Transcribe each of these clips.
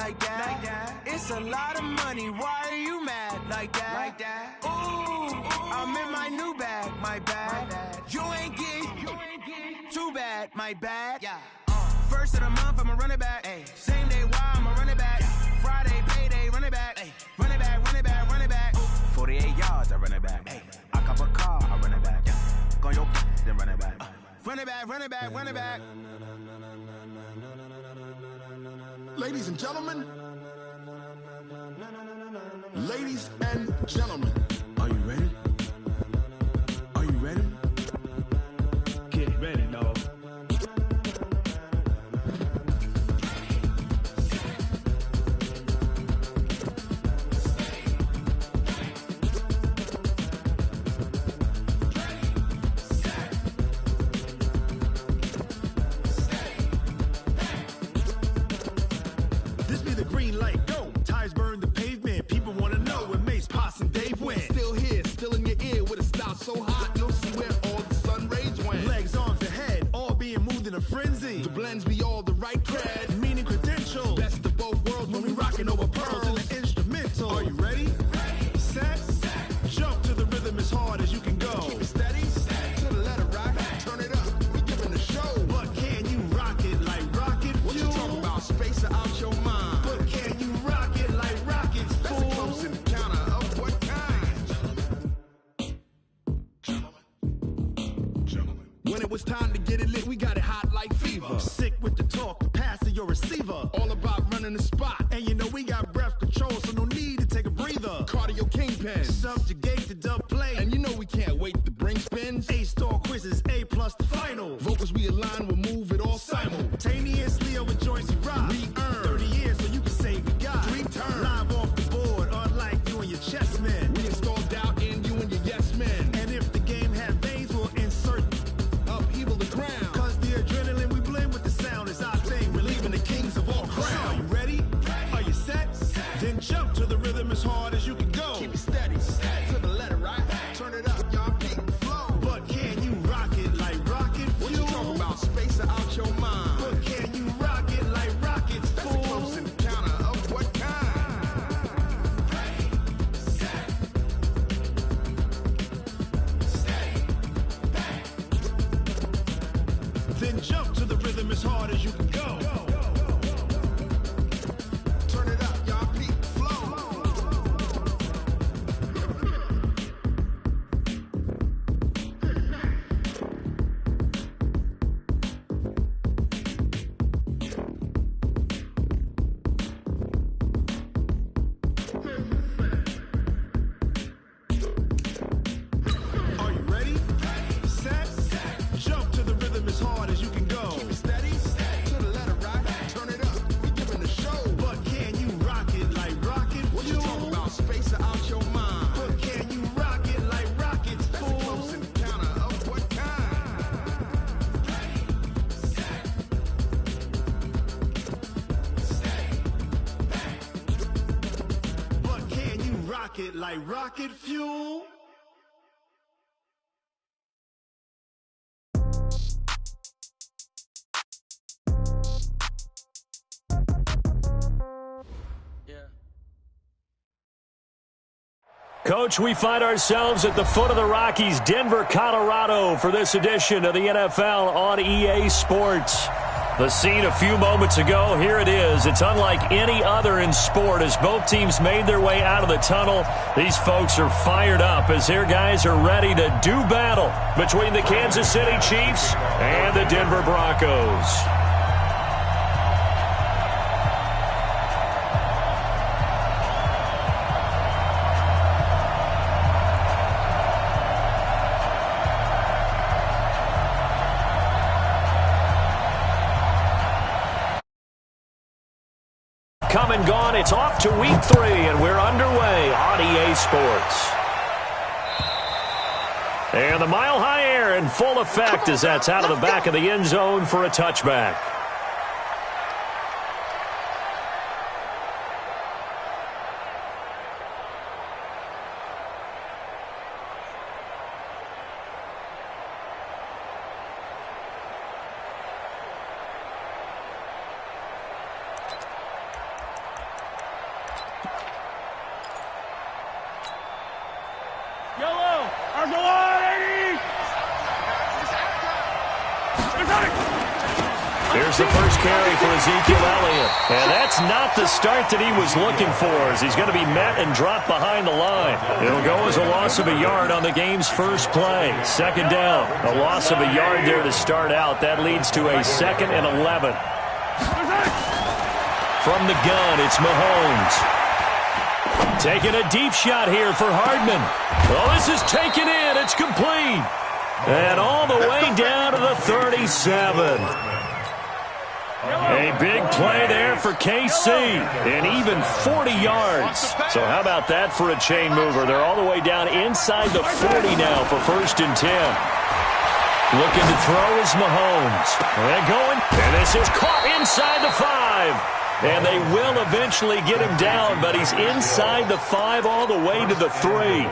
like that. It's a lot of money, why are you mad like that? Ooh, I'm in my new bag, my bad. You ain't get too bad, my bad. First of the month, I'ma run it back. Same day, why I'ma run it back. Friday, payday, run it back. Run it back, run it back, run it back. 48 yards, I run it back. I cop a car, I run it back. Go your then run it back. Run it back, run it back, run it back. Ladies and gentlemen. Ladies and gentlemen. Are you ready? Are you ready? Get ready, dog. This be the green light, go. Tires burn the pavement. People wanna know when Mace, Potts, and Dave went. Still here, still in your ear with a style so hot, you'll see where all the sun rays went. Legs, arms, and head, all being moved in a frenzy. The blends be all the right cred. Meaning credentials. Best of both worlds When we rockin' over pearls in the instrumental. Are you ready? Set, jump to the rhythm as hard as you can go. Keep it steady, to the letter right. Turn it up, we giving the show. But can you rock it like rocket fuel? What you talking about? Space out your mind. But can you rock it like rockets, That's a close fool? encounter of what kind? Gentlemen. When it was time to get it lit, we got it hot like fever. Sick with the talk, pass to your receiver. All about running the spot. And you know we got breath control, so no need to take a breather. Cardio kingpin. Subjugate the dub play. And you know we can't wait to bring spins. A-star quizzes, A+ the final. Vocals we align, we'll move it all Simultaneously over joints we rock. We earn 30 years so you can say we got 3 turns. live off the board, unlike you and your chess men. We install doubt in you and your yes men. And if the game had veins, we'll insert Upheaval the ground. Cause the adrenaline we blend with the sound is our thing. Relieving the kings of all crowns. Are you ready? Are you set? Then jump to the rhythm as hard as you can go. Keep it steady, to the letter right. Turn it up, y'all peak flow. But can you rock it like rocket fuel? What you talking about? Space out your mind. But can you rock it like rockets, That's a fool? close encounter of what kind? Then jump to the rhythm as hard as you can go. Turn it up, y'all peak flow. Are you ready? Set, jump to the rhythm as hard as you can go. Keep it steady, to the letter right. Turn it up, we giving the show. But can you rock it like rocket What you fuel? talking about? Space out your mind. But can you rock it like rockets, That's a fool? close encounter of what kind? But can you rock it like rocket fuel? Coach, we find ourselves at the foot of the Rockies, Denver, Colorado, for this edition of the NFL on EA Sports. The scene a few moments ago, here it is. It's unlike any other in sport as both teams made their way out of the tunnel. These folks are fired up as their guys are ready to do battle between the Kansas City Chiefs and the Denver Broncos. Come and gone. It's off to week 3, and we're underway on EA Sports. And the mile-high air in full effect as that's out of the back of the end zone for a touchback. Here's the first carry for Ezekiel Elliott. And that's not the start that he was looking for, as he's going to be met and dropped behind the line. It'll go as a loss of a yard on the game's first play. Second down. A loss of a yard there to start out. That leads to a 2nd and 11. From the gun, it's Mahomes. Taking a deep shot here for Hardman. Oh, this is taken in. It's complete. And all the way down to the 37. A big play there for KC. And even 40 yards. So how about that for a chain mover? They're all the way down inside the 40 now for 1st and 10. Looking to throw is Mahomes. And going. And this is caught inside the 5. And they will eventually get him down, but he's inside the 5 all the way to the 3.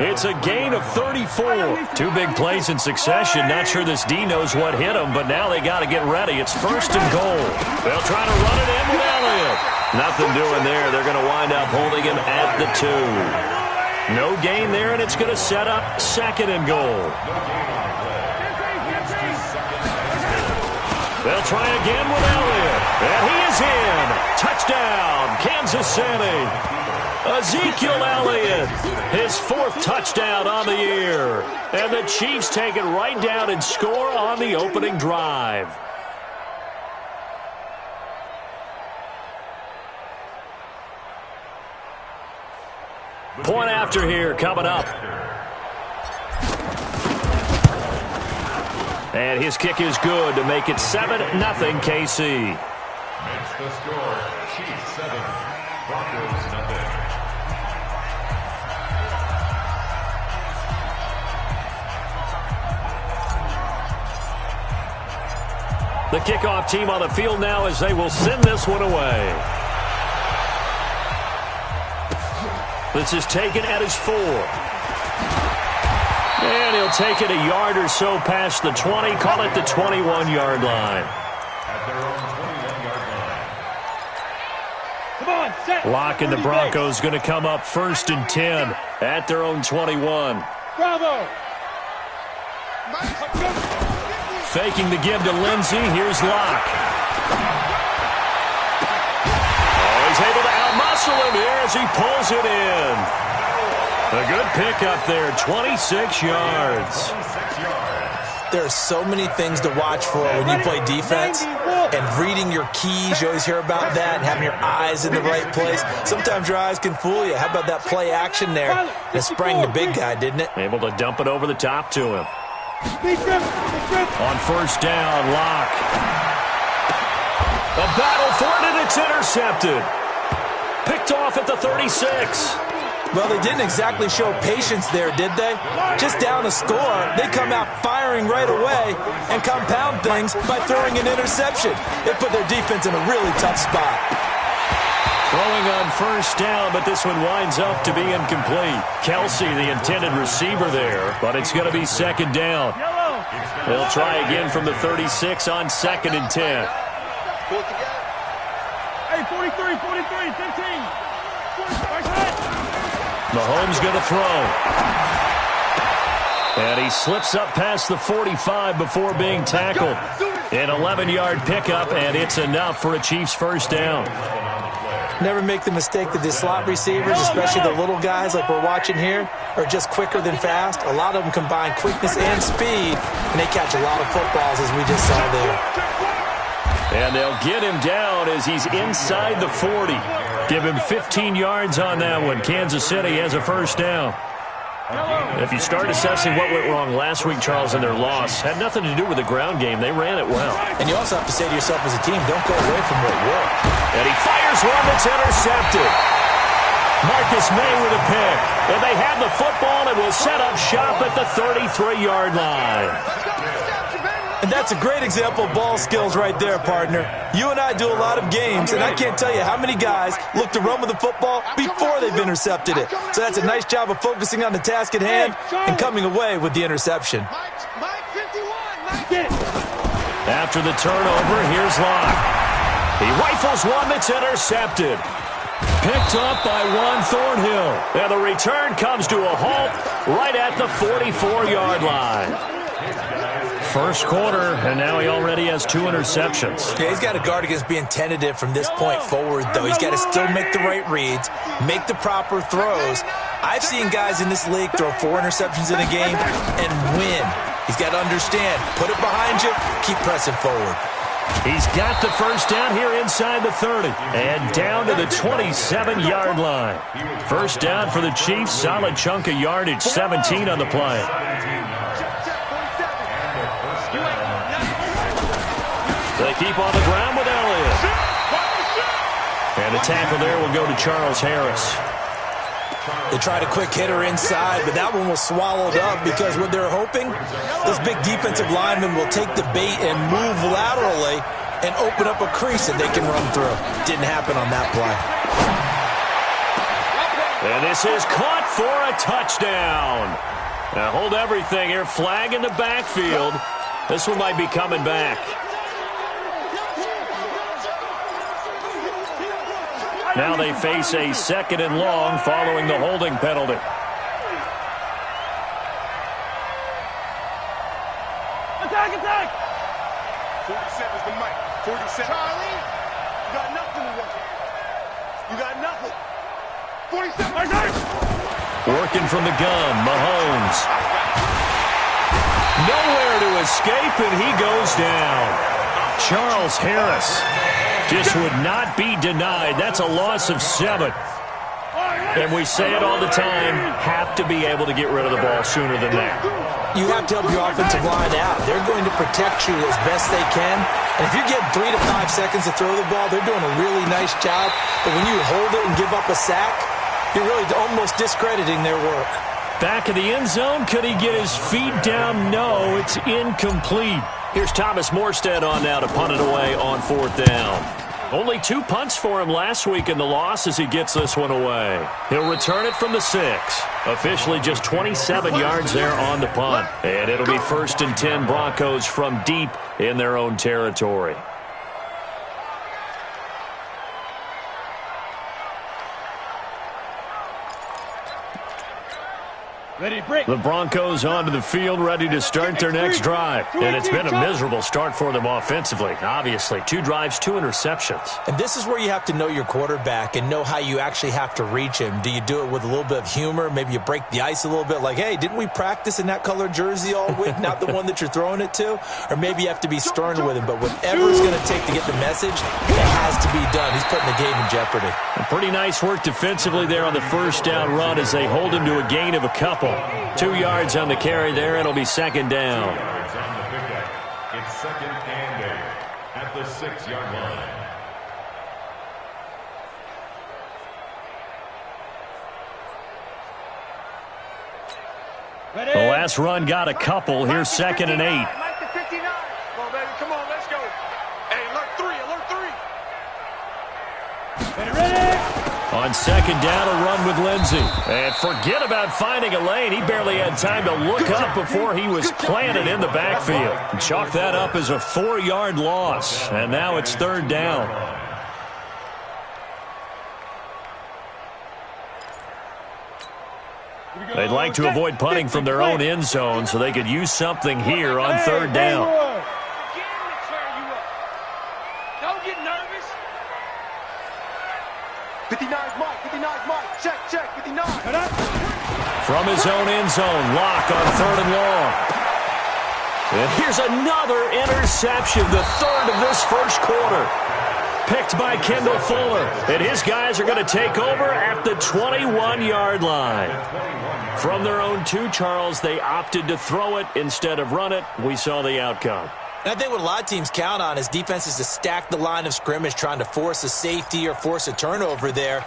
It's a gain of 34. 2 big plays in succession. Not sure this D knows what hit him, but now they got to get ready. It's 1st and goal. They'll try to run it in with Elliott. Nothing doing there. They're going to wind up holding him at the 2. No gain there, and it's going to set up 2nd and goal. They'll try again with Elliott. And he is in. Touchdown, Kansas City. Ezekiel Elliott, his 4th touchdown on the year. And the Chiefs take it right down and score on the opening drive. Point after here coming up. And his kick is good to make it 7-0 KC. Makes the score, Chiefs 7, Broncos 0. The kickoff team on the field now as they will send this one away. This is taken at his 4. And he'll take it a yard or so past the 20, call it the 21-yard line. At their own 21-yard line. Come on, set. Lock and the Broncos going to come up 1st and 10 at their own 21. Bravo. Faking the give to Lindsey. Here's Locke. Oh, he's able to outmuscle him here as he pulls it in. A good pickup there, 26 yards. There are so many things to watch for when you play defense, and reading your keys, you always hear about that, and having your eyes in the right place. Sometimes your eyes can fool you. How about that play action there? And it sprang the big guy, didn't it? Able to dump it over the top to him. On 1st down, Locke. A battle for it, and it's intercepted. Picked off at the 36. Well, they didn't exactly show patience there, did they? Just down a score, they come out firing right away and compound things by throwing an interception. They put their defense in a really tough spot. Throwing on 1st down, but this one winds up to be incomplete. Kelsey, the intended receiver there, but it's going to be 2nd down. They'll try again from the 36 on 2nd and 10. Hey, 43, 15. Mahomes going to throw. And he slips up past the 45 before being tackled. An 11-yard pickup, and it's enough for a Chiefs 1st down. Never make the mistake that the slot receivers, especially the little guys like we're watching here, are just quicker than fast. A lot of them combine quickness and speed, and they catch a lot of footballs, as we just saw there. And they'll get him down as he's inside the 40. Give him 15 yards on that one. Kansas City has a 1st down. If you start assessing what went wrong last week, Charles, in their loss, had nothing to do with the ground game. They ran it well. And you also have to say to yourself as a team, don't go away from what worked. And he fires one that's intercepted. Marcus May with a pick. And they have the football and will set up shop at the 33-yard line. And that's a great example of ball skills right there, partner. You and I do a lot of games, and I can't tell you how many guys look to run with the football before they've intercepted it. So that's a nice job of focusing on the task at hand and coming away with the interception. After the turnover, here's Locke. He rifles one that's intercepted. Picked up by Juan Thornhill. And the return comes to a halt right at the 44-yard line. First quarter, and now he already has 2 interceptions. Yeah, he's got to guard against being tentative from this point forward, though. He's got to still make the right reads, make the proper throws. I've seen guys in this league throw 4 interceptions in a game and win. He's got to understand, put it behind you, keep pressing forward. He's got the first down here inside the 30 and down to the 27-yard line. First down for the Chiefs, solid chunk of yardage, 17 on the play. They keep on the ground with Elliott. And the tackle there will go to Charles Harris. They tried a quick hitter inside, but that one was swallowed up because what they're hoping, this big defensive lineman will take the bait and move laterally and open up a crease that they can run through. Didn't happen on that play. And this is caught for a touchdown. Now hold everything here. Flag in the backfield. This one might be coming back. Now they face a 2nd and long following the holding penalty. Attack, attack! 47 is the mic. 47. Charlie, you got nothing to work. You got nothing. 47. Working from the gun, Mahomes. Nowhere to escape, and he goes down. Charles Harris just would not be denied. That's a loss of 7. And we say it all the time, have to be able to get rid of the ball sooner than that. You have to help your offensive line out. They're going to protect you as best they can. And if you're getting 3 to 5 seconds to throw the ball, they're doing a really nice job. But when you hold it and give up a sack, you're really almost discrediting their work. Back of the end zone, could he get his feet down? No, it's incomplete. Here's Thomas Morstead on now to punt it away on 4th down. Only 2 punts for him last week in the loss as he gets this one away. He'll return it from the 6. Officially just 27 yards there on the punt. And it'll be 1st and 10 Broncos from deep in their own territory. Ready, break. The Broncos onto the field, ready to start their next drive. And it's been a miserable start for them offensively. Obviously, 2 drives, 2 interceptions. And this is where you have to know your quarterback and know how you actually have to reach him. Do you do it with a little bit of humor? Maybe you break the ice a little bit like, hey, didn't we practice in that colored jersey all week? Not the one that you're throwing it to? Or maybe you have to be stern with him. But whatever it's going to take to get the message, it has to be done. He's putting the game in jeopardy. Pretty nice work defensively there on the first down run as they hold him to a gain of a couple. 2 yards on the carry there. It'll be 2nd down. It's 2nd and 8 at the 6-yard line. Ready. The last run got a couple. Here's 2nd and 8. Mike to 59. Come on, baby. Come on, let's go. Hey, alert 3, alert 3. Ready, ready. On 2nd down, a run with Lindsey. And forget about finding a lane. He barely had time to look up before he was planted in the backfield. Chalk that up as a 4-yard loss. And now it's 3rd down. They'd like to avoid punting from their own end zone so they could use something here on 3rd down. Don't get nervous. 59's Mike. 59's Mike. Check, check. 59. From his own end zone, Locke on 3rd and long. And here's another interception, the 3rd of this first quarter. Picked by Kendall Fuller. And his guys are going to take over at the 21-yard line. From their own 2, Charles, they opted to throw it instead of run it. We saw the outcome. And I think what a lot of teams count on is defenses to stack the line of scrimmage, trying to force a safety or force a turnover there.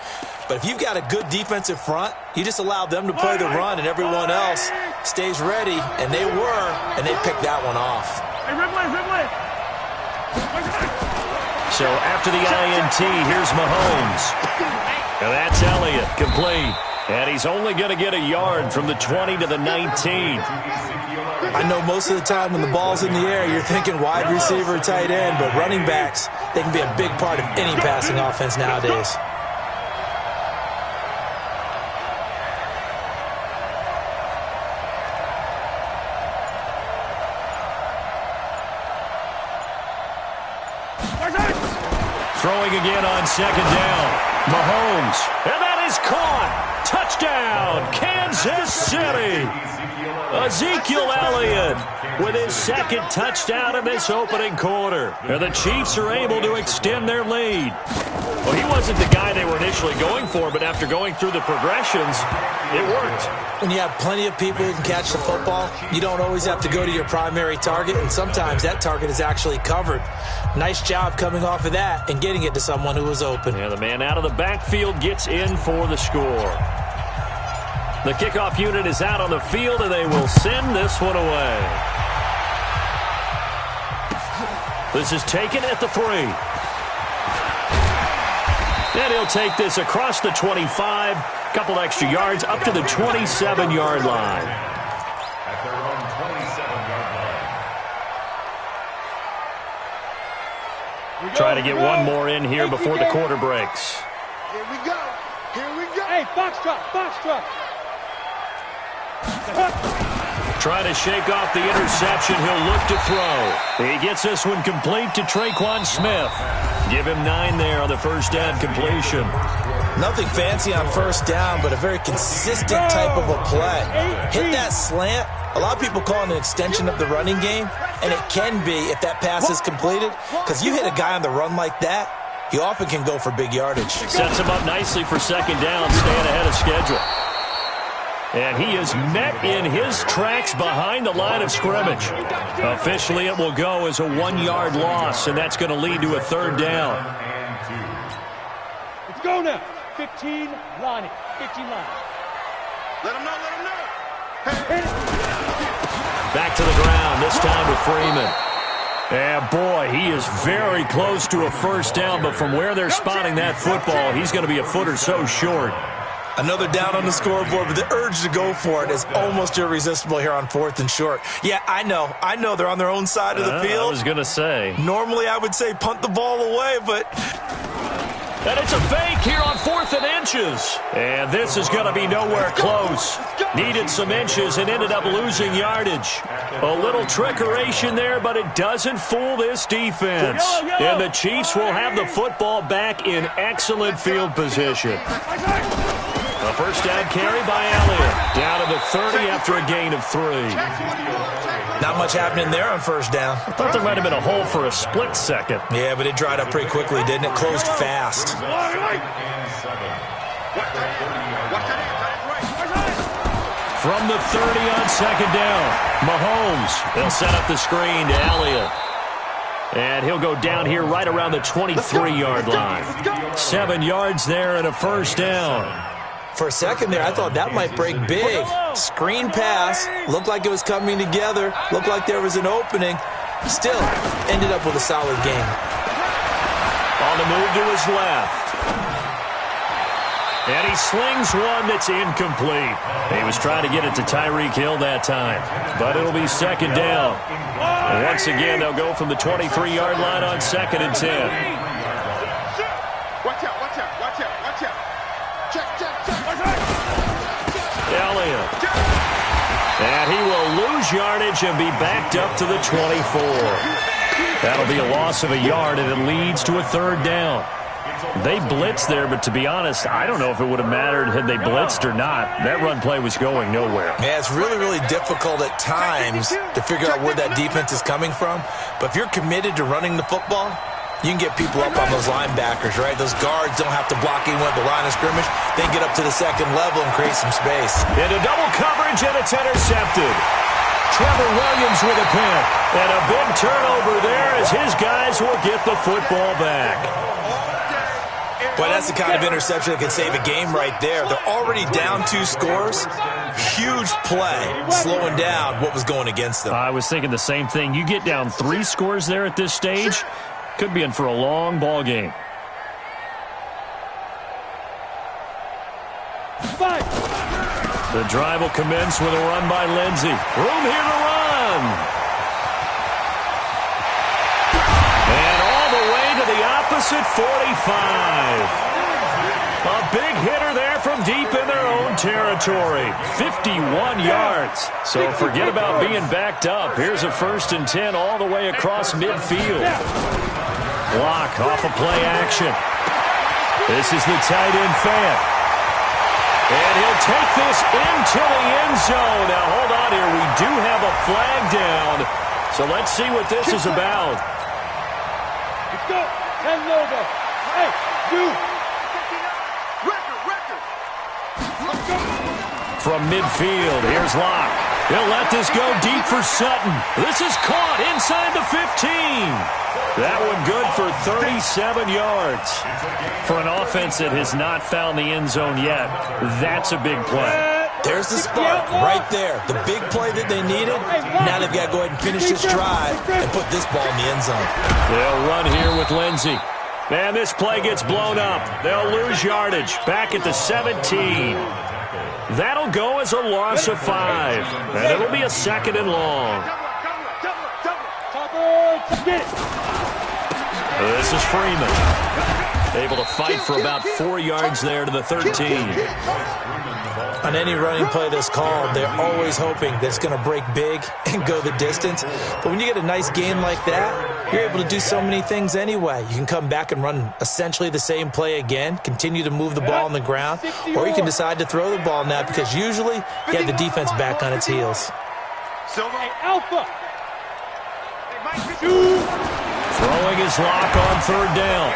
But if you've got a good defensive front, you just allow them to play the run and everyone else stays ready. And they were, and they picked that one off. Hey, Ripley. So after the INT, here's Mahomes. And that's Elliott, complete. And he's only going to get a yard from the 20 to the 19. I know most of the time when the ball's in the air, you're thinking wide receiver, tight end, but running backs, they can be a big part of any passing offense nowadays. Throwing again on second down. Mahomes. And that is caught. Touchdown, Kansas City. Ezekiel Elliott with his second touchdown in this opening quarter. And the Chiefs are able to extend their lead. Well, he wasn't the guy they were initially going for, but after going through the progressions, it worked. When you have plenty of people who can catch the football, you don't always have to go to your primary target, and sometimes that target is actually covered. Nice job coming off of that and getting it to someone who was open. Yeah, the man out of the backfield gets in for the score. The kickoff unit is out on the field, and they will send this one away. This is taken at the 3. And he'll take this across the 25, couple extra yards, up to the 27-yard line. At their own 27-yard line. Try to get one more in here before the quarter breaks. Here we go. Here we go. Hey, box truck. Trying to shake off the interception. He'll look to throw. He gets this one complete to Traquan Smith. Give him 9 there on the first down completion. Nothing fancy on first down, but a very consistent type of a play. Hit that slant. A lot of people call it an extension of the running game, and it can be if that pass is completed, because you hit a guy on the run like that, he often can go for big yardage. Sets him up nicely for second down, staying ahead of schedule. And he is met in his tracks behind the line of scrimmage. Officially, it will go as a 1-yard loss, and that's going to lead to a third down. Let's go now. 15, Lonnie. 15 line. Let him know. Back to the ground, this time with Freeman. And boy, he is very close to a first down, but from where they're spotting that football, he's going to be a foot or so short. Another down on the scoreboard, but the urge to go for it is almost irresistible here on 4th and short. Yeah, I know they're on their own side of the field. I was going to say. Normally I would say punt the ball away, but... And it's a fake here on 4th and inches. And this is going to be nowhere close. Needed some inches and ended up losing yardage. A little trickeration there, but it doesn't fool this defense. And the Chiefs will have the football back in excellent field position. A first down carry by Elliott. Down to the 30 after a gain of 3. Not much happening there on first down. I thought there might have been a hole for a split second. Yeah, but it dried up pretty quickly, didn't it? Closed fast. From the 30 on second down, Mahomes. They'll set up the screen to Elliott. And he'll go down here right around the 23-yard line. 7 yards there and a first down. For a second there, I thought that might break big. Screen pass. Looked like it was coming together. Looked like there was an opening. Still, ended up with a solid game. On the move to his left. And he slings one that's incomplete. He was trying to get it to Tyreek Hill that time. But it'll be second down. And once again, they'll go from the 23-yard line on 2nd and 10. Watch out. Check. Elliott. And he will lose yardage and be backed up to the 24. That'll be a loss of a yard, and it leads to a third down. They blitzed there, but to be honest, I don't know if it would have mattered had they blitzed or not. That run play was going nowhere. Yeah, it's really, really difficult at times to figure out where that defense is coming from. But if you're committed to running the football, you can get people up on those linebackers, right? Those guards don't have to block anyone at the line of scrimmage. They can get up to the second level and create some space. Into double coverage, and it's intercepted. Trevor Williams with a pick. And a big turnover there as his guys will get the football back. Boy, that's the kind of interception that can save a game right there. They're already down 2 scores. Huge play, slowing down what was going against them. I was thinking the same thing. You get down 3 scores there at this stage, could be in for a long ball game. The drive will commence with a run by Lindsey. Room here to run. And all the way to the opposite 45. A big hitter there from deep in their own territory. 51 yards. So forget about being backed up. Here's a 1st and 10 all the way across midfield. Block off of play action. This is the tight end fan. And he'll take this into the end zone. Now, hold on here. We do have a flag down. So let's see what this is about. Let's go. Hand over. Hey, you. Record. Let's go. From midfield, here's Locke. He'll let this go deep for Sutton. This is caught inside the 15. That one good for 37 yards. For an offense that has not found the end zone yet, that's a big play. There's the spark right there. The big play that they needed. Now they've got to go ahead and finish this drive and put this ball in the end zone. They'll run here with Lindsey. Man, this play gets blown up. They'll lose yardage. Back at the 17. That'll go as a loss of 5. And it'll be a 2nd and long. This is Freeman. Able to fight for about 4 yards there to the 13. On any running play that's called, they're always hoping that it's going to break big and go the distance. But when you get a nice gain like that, you're able to do so many things anyway. You can come back and run essentially the same play again, continue to move the ball on the ground, or you can decide to throw the ball now because usually you have the defense back on its heels. Hey, Alpha. Throwing his Lock on 3rd down.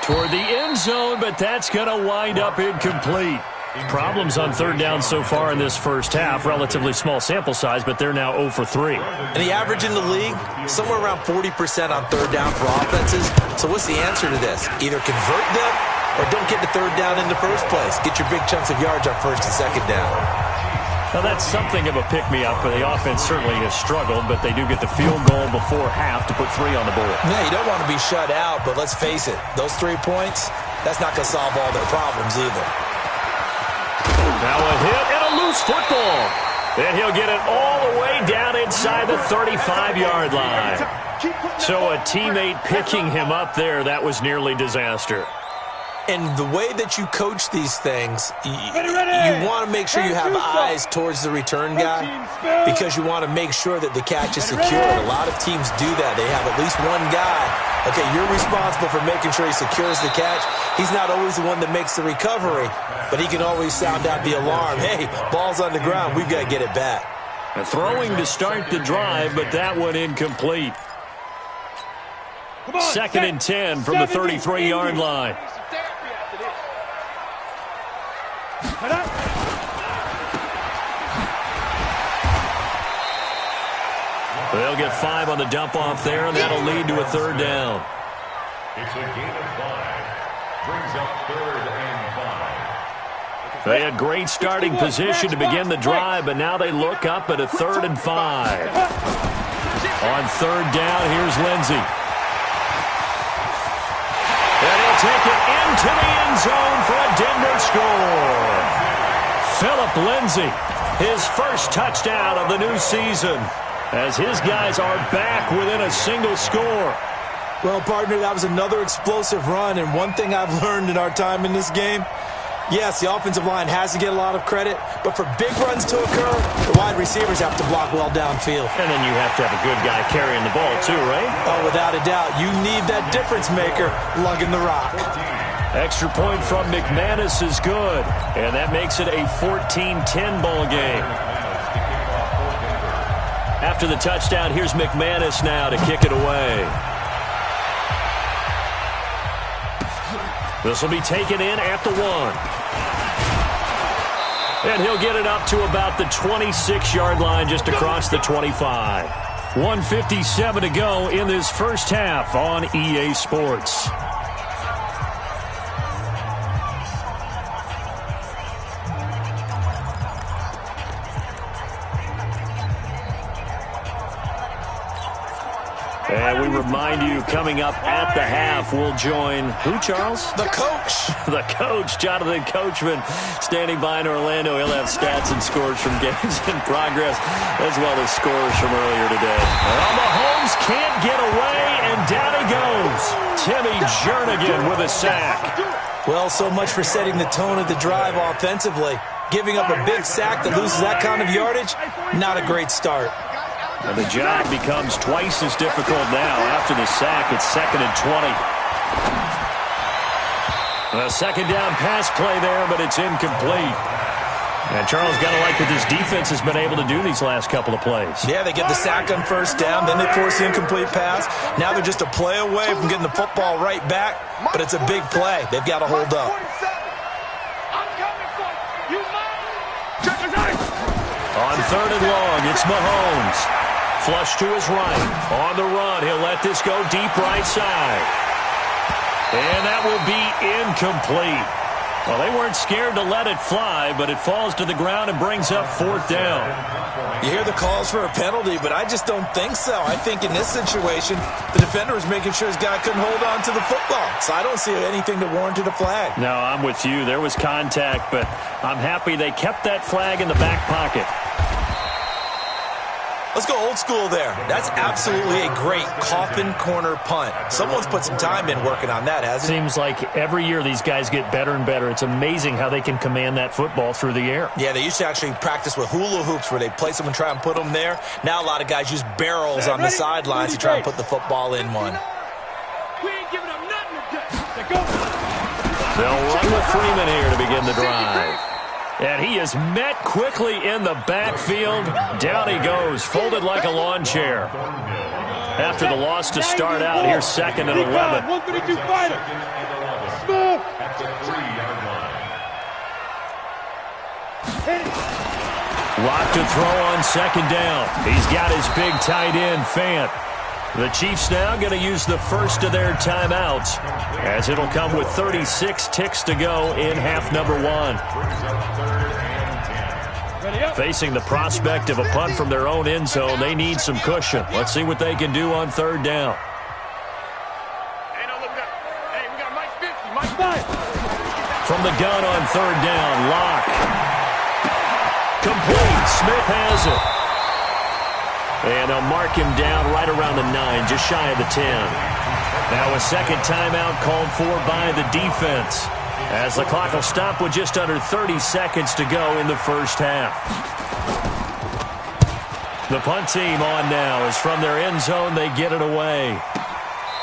Toward the end zone, but that's going to wind up incomplete. Problems on 3rd down so far in this first half. Relatively small sample size, but they're now 0 for 3. And the average in the league, somewhere around 40% on 3rd down for offenses. So what's the answer to this? Either convert them or don't get to 3rd down in the first place. Get your big chunks of yards on 1st and 2nd down. Now, that's something of a pick-me-up. The offense certainly has struggled, but they do get the field goal before half to put 3 on the board. Yeah, you don't want to be shut out, but let's face it. Those 3 points, that's not going to solve all their problems either. Now a hit and a loose football. And he'll get it all the way down inside the 35-yard line. So a teammate picking him up there, that was nearly disaster. And the way that you coach these things, you want to make sure you have eyes towards the return guy because you want to make sure that the catch is secured. A lot of teams do that. They have at least one guy. Okay, you're responsible for making sure he secures the catch. He's not always the one that makes the recovery, but he can always sound out the alarm. Hey, ball's on the ground. We've got to get it back. Throwing to start the drive, but that one incomplete. 2nd and 10 from the 33-yard line. They'll get 5 on the dump-off there, and that'll lead to a 3rd down. It's a gain of 5. Brings up 3rd and 5. They had great starting position to begin the drive, but now they look up at a 3rd and 5. On 3rd down, here's Lindsey. And he'll take it into the end zone for a Denver score. Philip Lindsey, his first touchdown of the new season, as his guys are back within a single score. Well, partner, that was another explosive run, and one thing I've learned in our time in this game, yes, the offensive line has to get a lot of credit, but for big runs to occur, the wide receivers have to block well downfield. And then you have to have a good guy carrying the ball too, right? Oh, without a doubt. You need that difference maker lugging the rock. Extra point from McManus is good, and that makes it a 14-10 ball game. After the touchdown, here's McManus now to kick it away. This will be taken in at the 1. And he'll get it up to about the 26-yard line just across the 25. 1:57 to go in this first half on EA Sports. And we remind you, coming up at the half, we'll join who, Charles? The coach. The coach, Jonathan Coachman, standing by in Orlando. He'll have stats and scores from games in progress, as well as scores from earlier today. Well, Mahomes can't get away, and down he goes. Timmy Jernigan with a sack. Well, so much for setting the tone of the drive offensively. Giving up a big sack that loses that kind of yardage, not a great start. And the job becomes twice as difficult now after the sack. It's 2nd and 20. A second down pass play there, but it's incomplete. And Charles, got to like what this defense has been able to do these last couple of plays. Yeah, they get the sack on first down, then they force the incomplete pass. Now they're just a play away from getting the football right back, but it's a big play. They've got to hold up. On 3rd and long, it's Mahomes. Flush to his right. On the run, he'll let this go deep right side. And that will be incomplete. Well, they weren't scared to let it fly, but it falls to the ground and brings up 4th down. You hear the calls for a penalty, but I just don't think so. I think in this situation, the defender was making sure his guy couldn't hold on to the football. So I don't see anything that warranted a flag. No, I'm with you. There was contact, but I'm happy they kept that flag in the back pocket. Let's go old school there. That's absolutely a great coffin corner punt. Someone's put some time in working on that, hasn't it? Seems like every year these guys get better and better. It's amazing how they can command that football through the air. Yeah, they used to actually practice with hula hoops where they place them and try and put them there. Now a lot of guys use barrels on the sidelines to try and put the football in one. We ain't giving up nothing today. They'll run with Freeman here to begin the drive. And he is met quickly in the backfield. Down he goes, folded like a lawn chair. After the loss to start out, here's 2nd and 11. 132 fighter. Smooth. Lock to throw on 2nd down. He's got his big tight end, Fant. The Chiefs now going to use the first of their timeouts, as it'll come with 36 ticks to go in half number 1. Facing the prospect of a punt from their own end zone, they need some cushion. Let's see what they can do on 3rd down. From the gun on 3rd down, Locke. Complete. Smith has it. And they'll mark him down right around the 9, just shy of the 10. Now a second timeout called for by the defense, as the clock will stop with just under 30 seconds to go in the first half. The punt team on now, as from their end zone they get it away.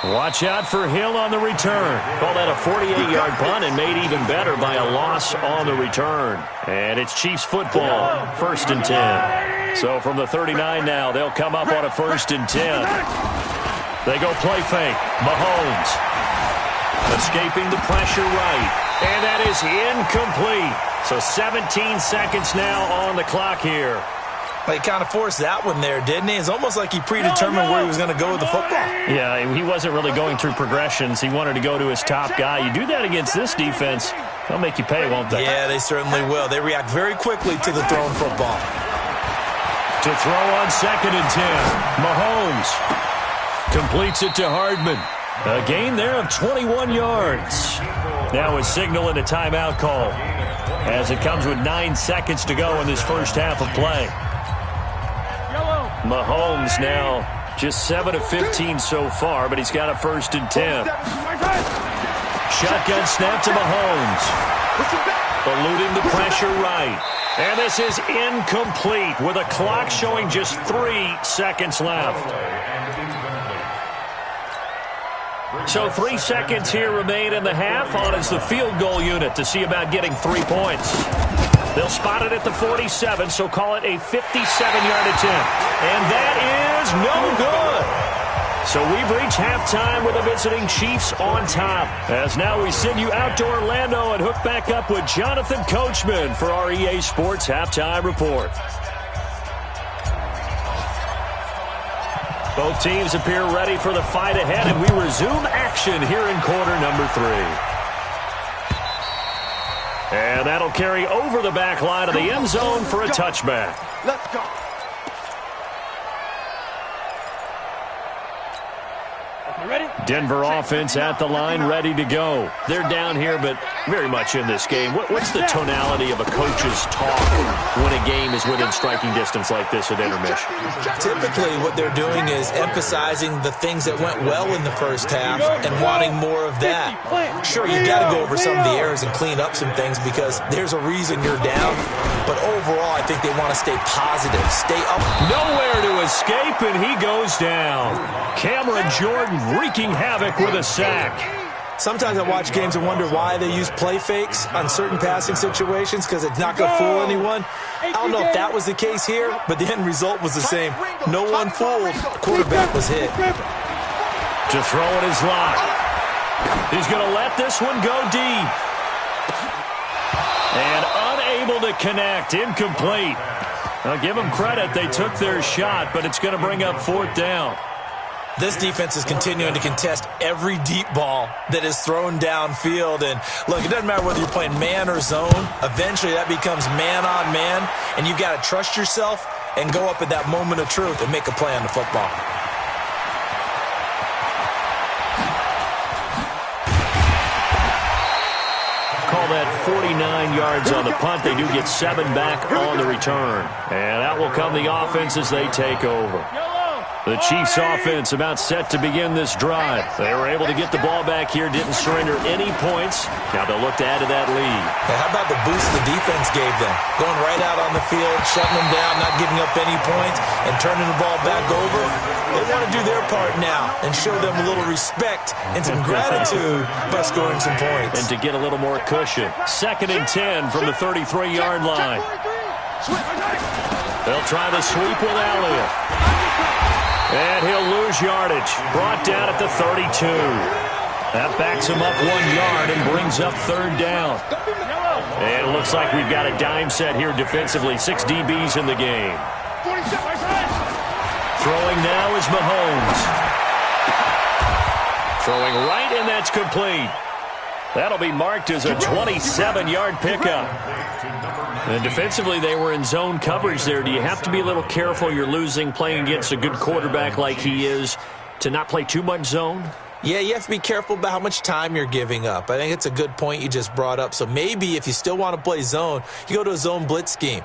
Watch out for Hill on the return. Call that a 48-yard punt, and made even better by a loss on the return. And it's Chiefs football, 1st and 10. So from the 39 now, they'll come up on a 1st and 10. They go play fake. Mahomes escaping the pressure right. And that is incomplete. So 17 seconds now on the clock here. He kind of forced that one there, didn't he? It's almost like he predetermined where he was going to go with the football. Yeah, he wasn't really going through progressions. He wanted to go to his top guy. You do that against this defense, they'll make you pay, won't they? Yeah, they certainly will. They react very quickly to the thrown football. To throw on 2nd and 10. Mahomes completes it to Hardman. A gain there of 21 yards. Now a signal and a timeout call, as it comes with 9 seconds to go in this first half of play. Mahomes now just 7 of 15 so far, but he's got a 1st and 10. Shotgun snap to Mahomes. Eluding the pressure right. And this is incomplete with a clock showing just 3 seconds left. So 3 seconds here remain in the half. On is the field goal unit to see about getting 3 points. They'll spot it at the 47, so call it a 57-yard attempt. And that is no good. So we've reached halftime with the visiting Chiefs on top. As now we send you out to Orlando and hook back up with Jonathan Coachman for our EA Sports Halftime Report. Both teams appear ready for the fight ahead, and we resume action here in quarter number 3. And that'll carry over the back line of the end zone for a touchback. Let's go. You ready? Denver offense at the line, ready to go. They're down here, but very much in this game. What's the tonality of a coach's talk when a game is within striking distance like this at intermission? Typically, what they're doing is emphasizing the things that went well in the first half and wanting more of that. Sure, you got to go over some of the errors and clean up some things because there's a reason you're down. But overall, I think they want to stay positive, stay up. Nowhere to escape, and he goes down. Cameron Jordan wreaking havoc with a sack. Sometimes I watch games and wonder why they use play fakes on certain passing situations because it's not going to fool anyone. I don't know if that was the case here, but the end result was the same. No one fooled. The quarterback was hit. To throw it is Locke. He's going to let this one go deep. And unable to connect. Incomplete. I'll give them credit. They took their shot, but it's going to bring up 4th down. This defense is continuing to contest every deep ball that is thrown downfield. And, look, it doesn't matter whether you're playing man or zone. Eventually, that becomes man on man, and you've got to trust yourself and go up at that moment of truth and make a play on the football. Call that 49 yards on the punt. They do get 7 back on the return. And that will come the offense as they take over. The Chiefs offense about set to begin this drive. They were able to get the ball back here, didn't surrender any points. Now they'll look to add to that lead. How about the boost the defense gave them? Going right out on the field, shutting them down, not giving up any points, and turning the ball back over. They want to do their part now and show them a little respect and some gratitude by scoring some points. And to get a little more cushion. 2nd and 10 from the 33-yard line. They'll try the sweep with Elliott. And he'll lose yardage. Brought down at the 32. That backs him up 1 yard and brings up 3rd down. And it looks like we've got a dime set here defensively. 6 DBs in the game. Throwing now is Mahomes. Throwing right, and that's complete. That'll be marked as a 27-yard pickup. And defensively, they were in zone coverage there. Do you have to be a little careful? You're losing, playing against a good quarterback like he is, to not play too much zone? Yeah, you have to be careful about how much time you're giving up. I think it's a good point you just brought up. So maybe if you still want to play zone, you go to a zone blitz scheme.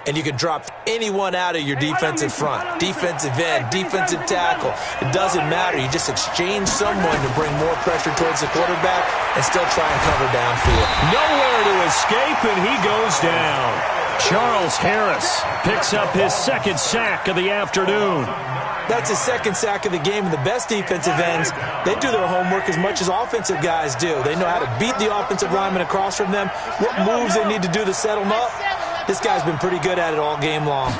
And you can drop anyone out of your defensive front, defensive end, defensive tackle. It doesn't matter. You just exchange someone to bring more pressure towards the quarterback and still try and cover downfield. Nowhere to escape, and he goes down. Charles Harris picks up his 2nd sack of the afternoon. That's his 2nd sack of the game, and the best defensive ends, they do their homework as much as offensive guys do. They know how to beat the offensive lineman across from them, what moves they need to do to set them up. This guy's been pretty good at it all game long.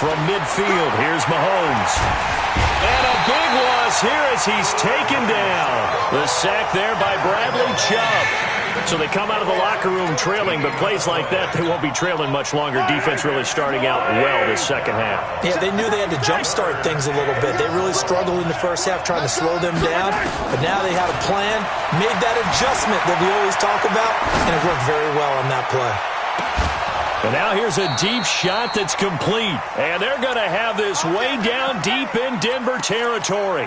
From midfield, here's Mahomes. And a big loss here as he's taken down. The sack there by Bradley Chubb. So they come out of the locker room trailing, but plays like that, they won't be trailing much longer. Defense really starting out well this 2nd half. Yeah, they knew they had to jumpstart things a little bit. They really struggled in the first half trying to slow them down, but now they had a plan, made that adjustment that we always talk about, and it worked very well on that play. And now here's a deep shot that's complete. And they're going to have this way down deep in Denver territory.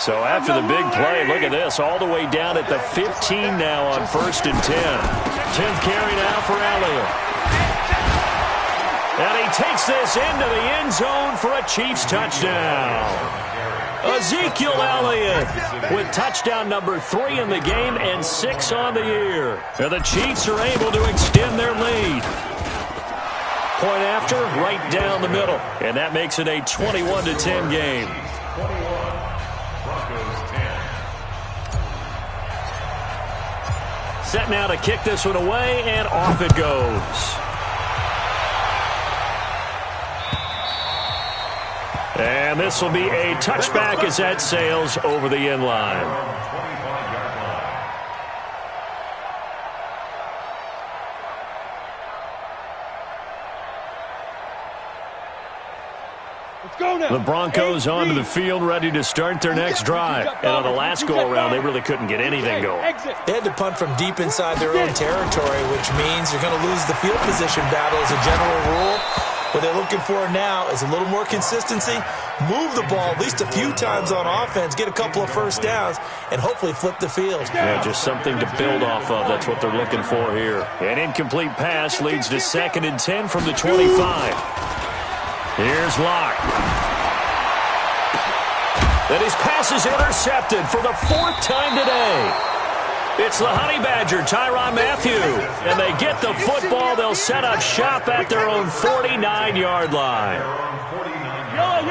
So after the big play, look at this, all the way down at the 15 now on 1st and 10. 10th carry now for Elliott. And he takes this into the end zone for a Chiefs touchdown. Ezekiel Elliott with touchdown number 3 in the game and 6 on the year. And the Chiefs are able to extend their lead. Point after, right down the middle. And that makes it a 21-10 game. Set now to kick this one away, and off it goes. And this will be a touchback as that sails over the end line. The Broncos onto the field, ready to start their next drive. And on the last go-around, they really couldn't get anything going. They had to punt from deep inside their own territory, which means you're going to lose the field position battle as a general rule. What they're looking for now is a little more consistency, move the ball at least a few times on offense, get a couple of first downs, and hopefully flip the field. Yeah, just something to build off of. That's what they're looking for here. An incomplete pass leads to 2nd and 10 from the 25. Here's Locke. And his pass is intercepted for the 4th time today. It's the Honey Badger, Tyrann Mathieu. And they get the football. They'll set up shop at their own 49-yard line.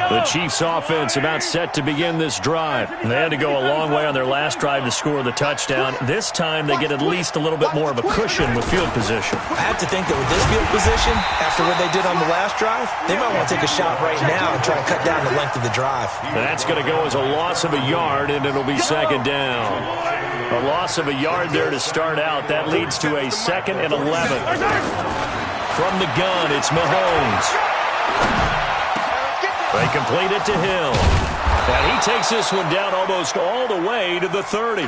The Chiefs offense about set to begin this drive. They had to go a long way on their last drive to score the touchdown. This time they get at least a little bit more of a cushion with field position. I have to think that with this field position, after what they did on the last drive, they might want to take a shot right now and try to cut down the length of the drive. That's going to go as a loss of a yard, and it'll be 2nd down. A loss of a yard there to start out. That leads to a 2nd and 11. From the gun, it's Mahomes. They complete it to Hill. And he takes this one down almost all the way to the 30.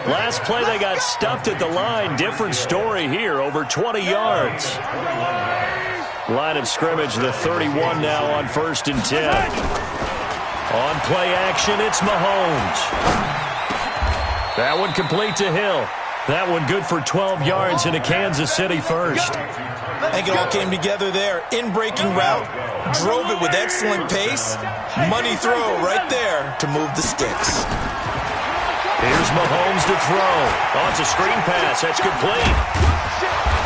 Last play, they got stuffed at the line. Different story here, over 20 yards. Line of scrimmage, the 31 now on 1st and 10. On play action, it's Mahomes. That one complete to Hill. That one good for 12 yards into Kansas City first. I think it all came together there. In-breaking route, drove it with excellent pace. Money throw right there to move the sticks. Here's Mahomes to throw. Oh, it's a screen pass. That's complete.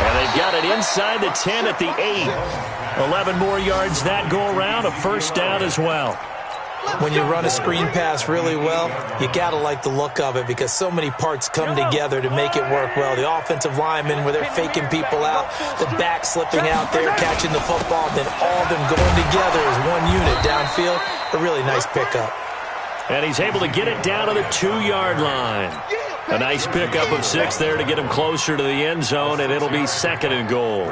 And they've got it inside the 10 at the 8. 11 more yards that go around. A first down as well. When you run a screen pass really well, you got to like the look of it because so many parts come together to make it work well. The offensive linemen, where they're faking people out, the back slipping out there, catching the football, then all of them going together as one unit downfield. A really nice pickup. And he's able to get it down to the 2-yard line. A nice pickup of 6 there to get him closer to the end zone, and it'll be 2nd and goal.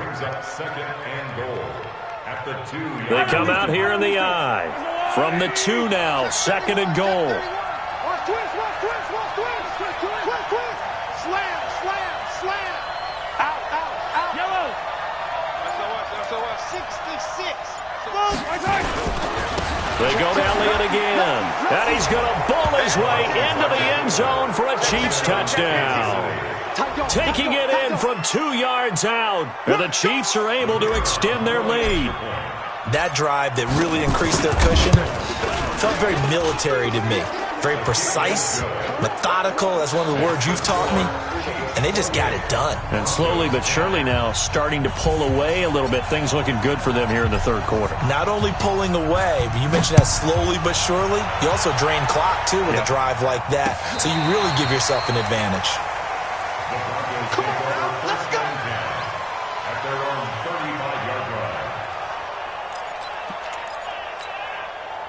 They come out here in the I. From the 2 now, 2nd and goal. Slam. Out. Yellow. SOS. 66. They go to Elliott again. And he's going to bull his way into the end zone for a Chiefs touchdown. Taking it in from 2 yards out. And the Chiefs are able to extend their lead. That drive that really increased their cushion felt very military to me. Very precise, methodical. That's one of the words you've taught me. And they just got it done. And slowly but surely now starting to pull away a little bit. Things looking good for them here in the 3rd quarter. Not only pulling away, but you mentioned that slowly but surely. You also drain clock, too, with a drive like that. So you really give yourself an advantage. Come on now, let's go. At their own 35-yard line.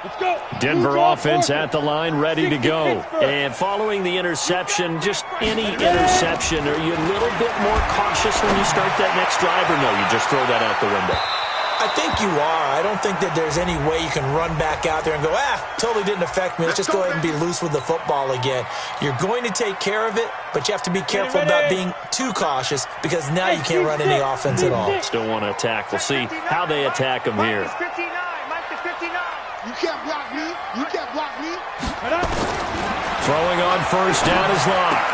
Let's go. Denver offense at the line, ready to go. And following the interception, just any interception, are you a little bit more cautious when you start that next drive, or no, you just throw that out the window? I think you are. I don't think that there's any way you can run back out there and go, totally didn't affect me. Let's just go ahead and be loose with the football again. You're going to take care of it, but you have to be careful about being too cautious because now you can't run any offense at all. Still want to attack. We'll see how they attack them here. You can't block me. Throwing on first down is Locke.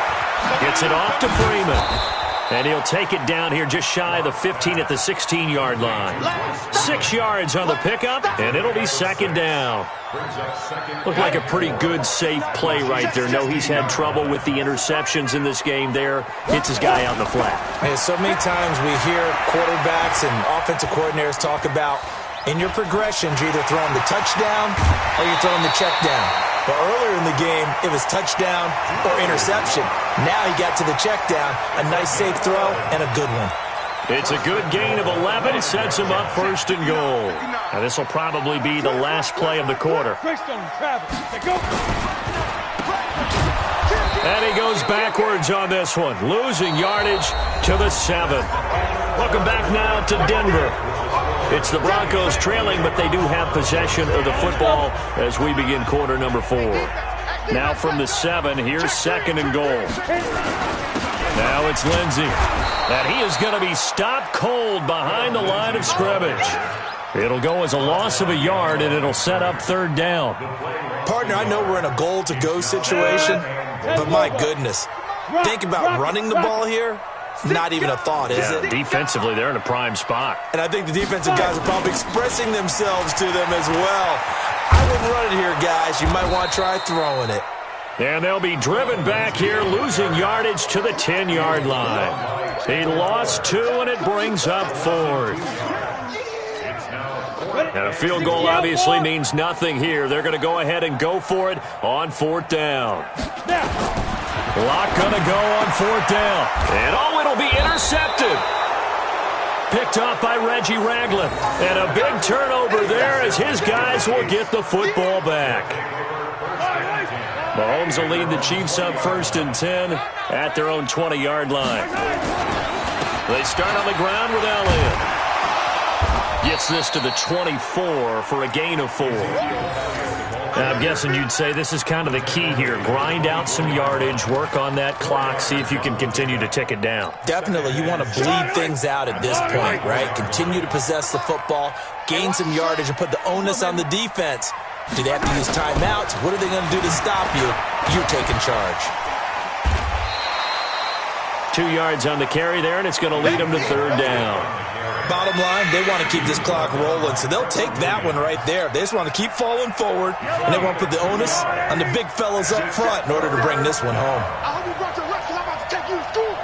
Gets it off to Freeman. And he'll take it down here just shy of the 15 at the 16-yard line. 6 yards on the pickup, and it'll be 2nd down. Looked like a pretty good, safe play right there. No, he's had trouble with the interceptions in this game there. Hits his guy out in the flat. And so many times we hear quarterbacks and offensive coordinators talk about in your progressions, you're either throwing the touchdown or you're throwing the check down. But earlier in the game, it was touchdown or interception. Now he got to the check down, a nice safe throw, and a good one. It's a good gain of 11, sets him up 1st and goal. Now this will probably be the last play of the quarter. And he goes backwards on this one, losing yardage to the 7. Welcome back now to Denver. It's the Broncos trailing, but they do have possession of the football as we begin quarter number 4. Now from the 7, here's 2nd and goal. Now it's Lindsey. And he is going to be stopped cold behind the line of scrimmage. It'll go as a loss of a yard, and it'll set up third down. Partner, I know we're in a goal-to-go situation, but my goodness. Think about running the ball here. Not even a thought, is it? Defensively, they're in a prime spot. And I think the defensive guys are probably expressing themselves to them as well. I wouldn't run it here, guys. You might want to try throwing it. And they'll be driven back here, losing yardage to the 10-yard line. He lost 2, and it brings up 4th. And a field goal obviously means nothing here. They're going to go ahead and go for it on 4th down. Lock going to go on 4th down. And it'll be intercepted. Picked up by Reggie Ragland. And a big turnover there as his guys will get the football back. Mahomes will lead the Chiefs up 1st and 10 at their own 20-yard line. They start on the ground with Elliott. Gets this to the 24 for a gain of 4. I'm guessing you'd say this is kind of the key here. Grind out some yardage, work on that clock, see if you can continue to tick it down. Definitely. You want to bleed things out at this point, right? Continue to possess the football, gain some yardage, and put the onus on the defense. Do they have to use timeouts? What are they going to do to stop you? You're taking charge. 2 yards on the carry there, and it's going to lead them to 3rd down. Bottom line, they want to keep this clock rolling, so they'll take that one right there. They just want to keep falling forward, and they want to put the onus on the big fellas up front in order to bring this one home. I hope you brought your reps, 'cause I'm about to take you to school.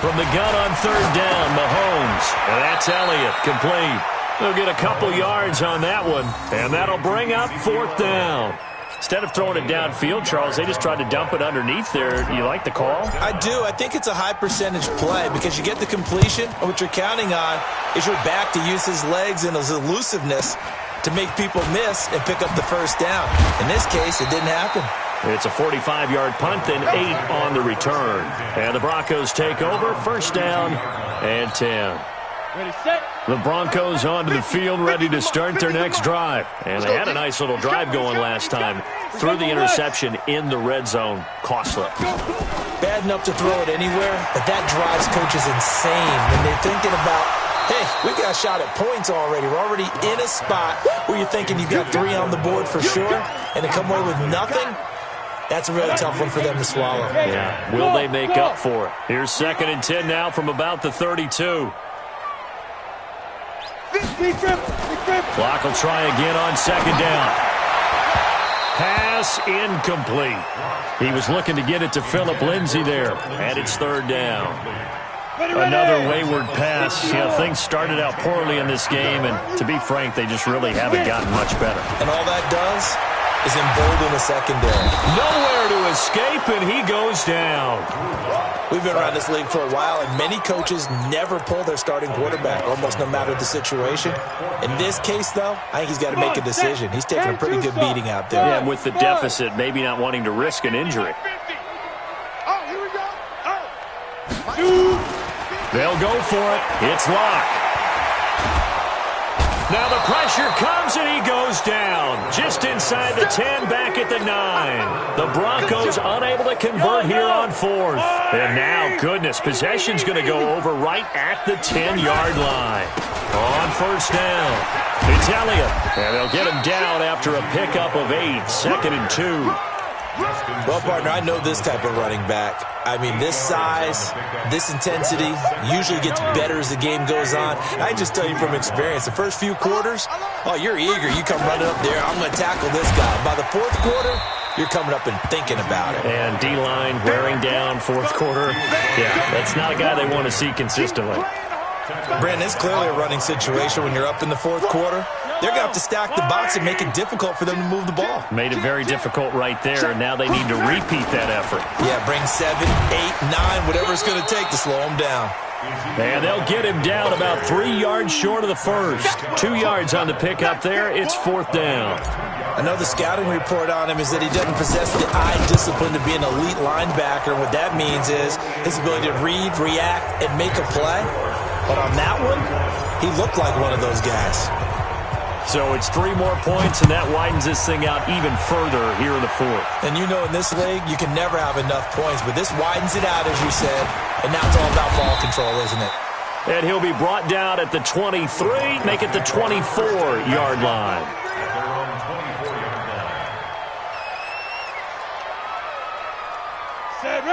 From the gun on 3rd down, Mahomes. And that's Elliott, complete. They'll get a couple yards on that one, and that'll bring up 4th down. Instead of throwing it downfield, Charles, they just tried to dump it underneath there. You like the call? I do. I think it's a high-percentage play because you get the completion, and what you're counting on is your back to use his legs and his elusiveness to make people miss and pick up the 1st down. In this case, it didn't happen. It's a 45-yard punt, then 8 on the return. And the Broncos take over, 1st down and 10. Ready, set. The Broncos onto the field, ready to start their next drive. And they had a nice little drive going last time. Threw the interception in the red zone. Costly. Bad enough to throw it anywhere, but that drives coaches insane when they're thinking about, hey, we got a shot at points already. We're already in a spot where you're thinking you got 3 on the board for sure, and to come away with nothing, that's a really tough one for them to swallow. Yeah, will they make up for it? Here's 2nd and 10 now from about the 32. Clock will try again on 2nd down. Pass incomplete. He was looking to get it to Phillip Lindsay there, and it's 3rd down. Another wayward pass. You know, things started out poorly in this game, and to be frank, they just really haven't gotten much better. And all that does is embolden the secondary. Nowhere to escape, and he goes down. We've been around this league for a while, and many coaches never pull their starting quarterback, almost no matter the situation. In this case, though, I think he's got to make a decision. He's taking a pretty good beating out there. Yeah, with the deficit, maybe not wanting to risk an injury. Oh, here we go. Oh. They'll go for it. It's Locke. Now the pressure comes, and he goes down. Just inside the 10, back at the 9. The Broncos unable to convert here on 4th. And now, goodness, possession's going to go over right at the 10-yard line. On 1st down, it's Elliott. And they'll get him down after a pickup of 8, 2nd and 2. Well, partner, I know this type of running back. I mean, this size, this intensity usually gets better as the game goes on. I just tell you from experience, the first few quarters, oh, you're eager. You come running up there, I'm going to tackle this guy. By the 4th quarter, you're coming up and thinking about it. And D-line wearing down 4th quarter. Yeah, that's not a guy they want to see consistently. Brandon, it's clearly a running situation when you're up in the 4th quarter. They're going to have to stack the box and make it difficult for them to move the ball. Made it very difficult right there, and now they need to repeat that effort. Yeah, bring 7, 8, 9, whatever it's going to take to slow them down. And they'll get him down about 3 yards short of the 1st. 2 yards on the pickup there. It's 4th down. I know the scouting report on him is that he doesn't possess the eye discipline to be an elite linebacker. What that means is his ability to read, react, and make a play. But on that one, he looked like one of those guys. So it's 3 more points, and that widens this thing out even further here in the fourth. And you know in this league, you can never have enough points, but this widens it out, as you said, and now it's all about ball control, isn't it? And he'll be brought down at the 23, make it the 24-yard line.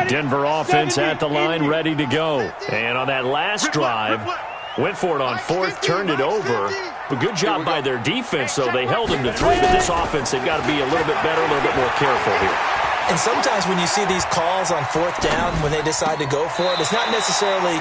Denver offense at the line, ready to go. And on that last drive, went for it on fourth, turned it over. A good job by their defense, though. They held them to 3, but this offense, they've got to be a little bit better, a little bit more careful here. And sometimes when you see these calls on fourth down, when they decide to go for it, it's not necessarily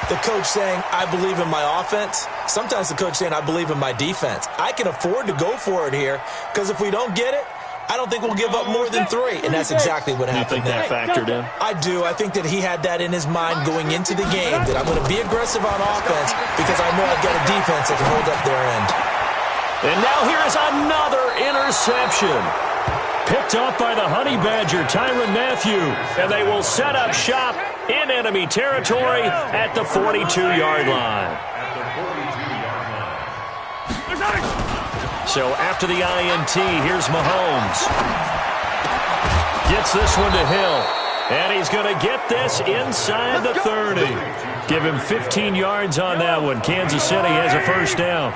the coach saying, I believe in my offense. Sometimes the coach saying, I believe in my defense. I can afford to go for it here, because if we don't get it, I don't think we'll give up more than 3, and that's exactly what happened there. You think that factored in? I do. I think that he had that in his mind going into the game, that I'm going to be aggressive on offense because I know I've got a defense that can hold up their end. And now here is another interception. Picked up by the Honey Badger, Tyrann Mathieu, and they will set up shop in enemy territory at the 42-yard line. So after the INT, here's Mahomes. Gets this one to Hill. And he's going to get this inside the 30. Give him 15 yards on that one. Kansas City has a first down.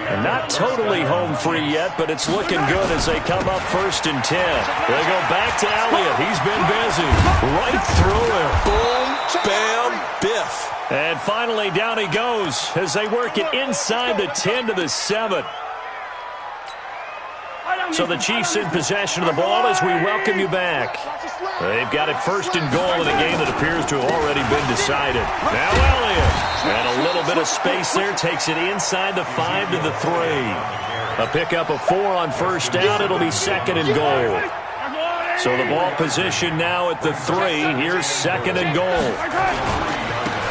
And not totally home free yet, but it's looking good as they come up 1st and 10. They go back to Elliott. He's been busy. Right through him. Boom, bam, biff. And finally down he goes as they work it inside the 10 to the 7. So the Chiefs in possession of the ball as we welcome you back. They've got it 1st and goal in a game that appears to have already been decided. Now Elliott. And a little bit of space there. Takes it inside the 5 to the 3. A pickup of 4 on first down. It'll be 2nd and goal. So the ball position now at the 3. Here's 2nd and goal.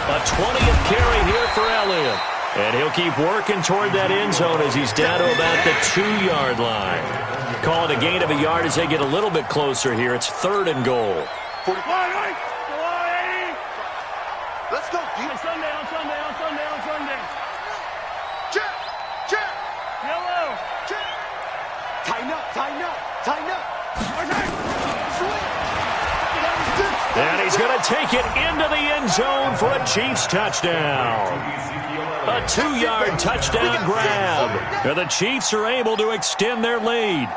A 20th carry here for Elliott. And he'll keep working toward that end zone as he's down to about the 2-yard line. Call it a gain of a yard as they get a little bit closer here. It's 3rd and goal. Let's go. On Sunday. Check. Yellow. Check. Tighten up. And he's going to take it into the end zone for a Chiefs touchdown. A 2-yard touchdown grab. And the Chiefs are able to extend their lead.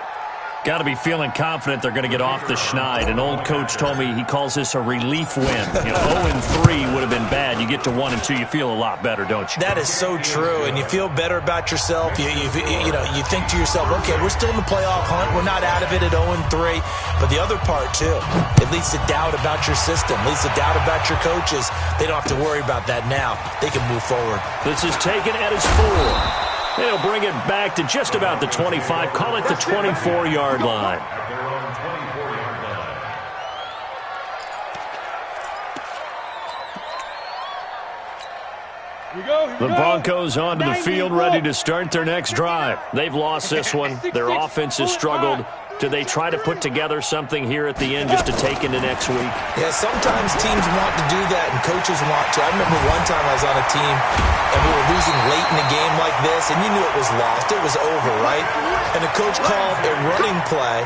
Got to be feeling confident they're going to get off the schneid. An old coach told me he calls this a relief win. 0-3 would have been bad. You get to 1-2, you feel a lot better, don't you? That is so true, and you feel better about yourself. You think to yourself, okay, we're still in the playoff hunt. We're not out of it at 0-3. But the other part, too, it leads to doubt about your system, leads to doubt about your coaches. They don't have to worry about that now. They can move forward. This is taken at his 4. They'll bring it back to just about the 25. Call it the 24-yard line. The Broncos onto the field, ready to start their next drive. They've lost this one. Their offense has struggled. Do they try to put together something here at the end just to take into next week? Yeah, sometimes teams want to do that and coaches want to. I remember one time I was on a team and we were losing late in a game like this, and you knew it was lost. It was over, right? And the coach called a running play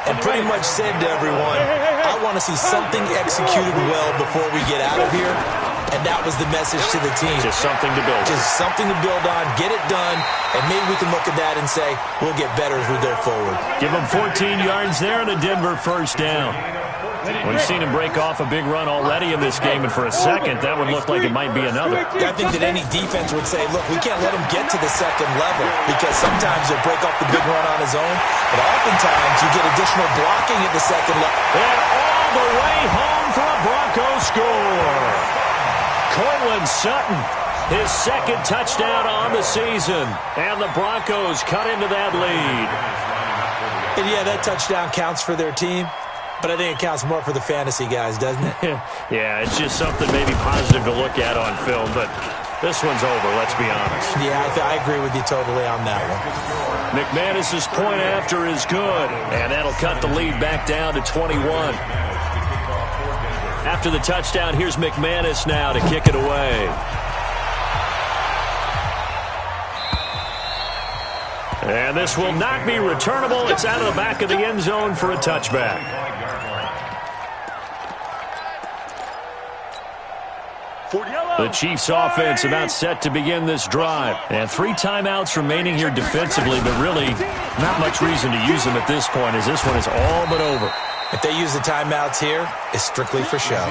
and pretty much said to everyone, I want to see something executed well before we get out of here. And that was the message to the team. Just something to build on. Just something to build on, get it done, and maybe we can look at that and say, we'll get better as we go forward. Give them 14 yards there and a Denver first down. We've seen him break off a big run already in this game, and for a second, that would look like it might be another. I think that any defense would say, look, we can't let him get to the second level, because sometimes he'll break off the big run on his own, but oftentimes you get additional blocking at the second level. And all the way home for a Broncos score. Courtland Sutton, his 2nd touchdown on the season. And the Broncos cut into that lead. And yeah, that touchdown counts for their team, but I think it counts more for the fantasy guys, doesn't it? Yeah, it's just something maybe positive to look at on film, but this one's over, let's be honest. Yeah, I agree with you totally on that one. McManus's point after is good, and that'll cut the lead back down to 21. After the touchdown, here's McManus now to kick it away. And this will not be returnable. It's out of the back of the end zone for a touchback. The Chiefs offense about set to begin this drive. And 3 timeouts remaining here defensively, but really not much reason to use them at this point as this one is all but over. If they use the timeouts here, it's strictly for show.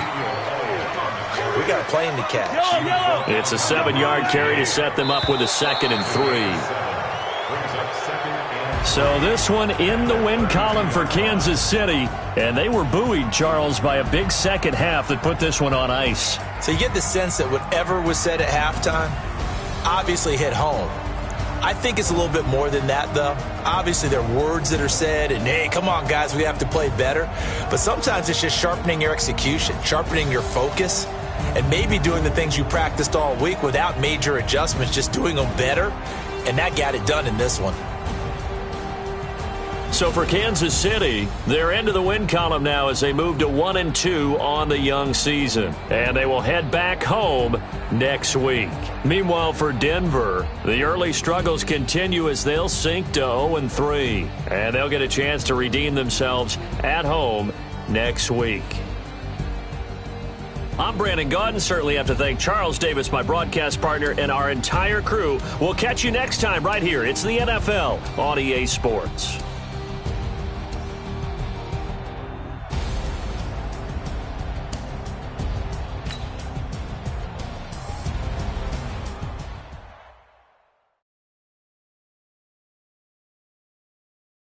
We got a plane to catch. It's a 7-yard carry to set them up with a 2nd and 3. So this one in the win column for Kansas City, and they were buoyed, Charles, by a big second half that put this one on ice. So you get the sense that whatever was said at halftime obviously hit home. I think it's a little bit more than that, though. Obviously, there are words that are said, and, hey, come on, guys, we have to play better. But sometimes it's just sharpening your execution, sharpening your focus, and maybe doing the things you practiced all week without major adjustments, just doing them better, and that got it done in this one. So for Kansas City, they're into the win column now as they move to 1-2 on the young season. And they will head back home next week. Meanwhile, for Denver, the early struggles continue as they'll sink to 0-3. And they'll get a chance to redeem themselves at home next week. I'm Brandon Gaudin. Certainly have to thank Charles Davis, my broadcast partner, and our entire crew. We'll catch you next time right here. It's the NFL on EA Sports.